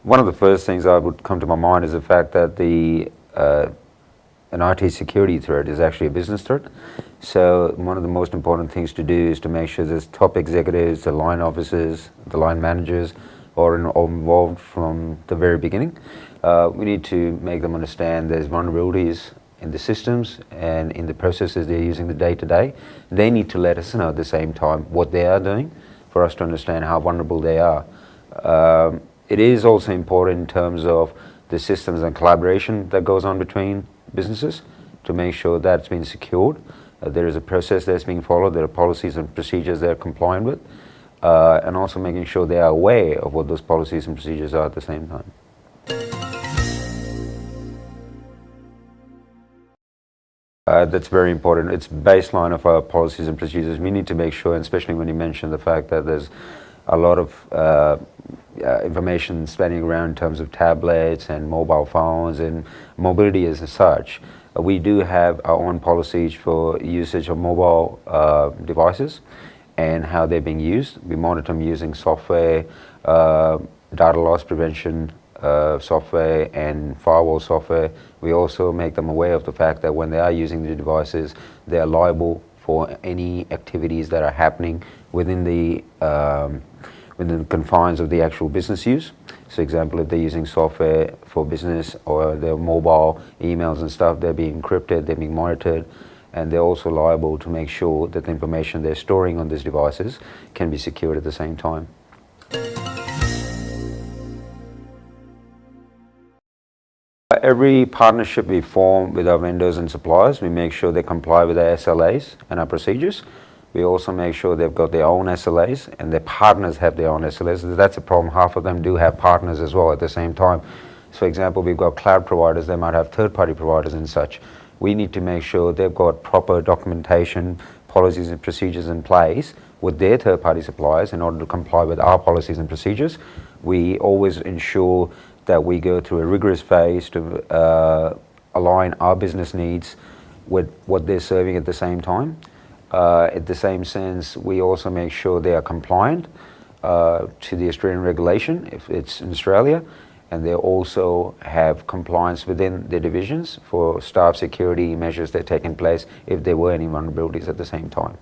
One of the first things that would come to my mind is the fact that an IT security threat is actually a business threat. So one of the most important things to do is to make sure there's top executives, the line officers, the line managers are involved from the very beginning. We need to make them understand there's vulnerabilities in the systems and in the processes they're using the day-to-day. They need to let us know at the same time what they are doing for us to understand how vulnerable they are. It is also important in terms of the systems and collaboration that goes on between businesses to make sure that's been secured. There is a process that's being followed, there are policies and procedures they're compliant with, and also making sure they are aware of what those policies and procedures are at the same time. That's very important. It's baseline of our policies and procedures. We need to make sure, and especially when you mention the fact that there's a lot of information spanning around in terms of tablets and mobile phones and mobility as such. We do have our own policies for usage of mobile devices and how they're being used. We monitor them using software, data loss prevention software and firewall software. We also make them aware of the fact that when they are using the devices, they are liable for any activities that are happening within the confines of the actual business use. So example, if they're using software for business or their mobile emails and stuff, they're being encrypted, they're being monitored, and they're also liable to make sure that the information they're storing on these devices can be secured at the same time. Every partnership we form with our vendors and suppliers, we make sure they comply with our SLAs and our procedures. We also make sure they've got their own SLAs and their partners have their own SLAs. That's a problem. Half of them do have partners as well at the same time. So for example, we've got cloud providers, they might have third-party providers and such. We need to make sure they've got proper documentation, policies and procedures in place with their third-party suppliers in order to comply with our policies and procedures. We always ensure that we go through a rigorous phase to align our business needs with what they're serving at the same time. At the same sense, we also make sure they are compliant to the Australian regulation if it's in Australia, and they also have compliance within their divisions for staff security measures that are taking place if there were any vulnerabilities at the same time.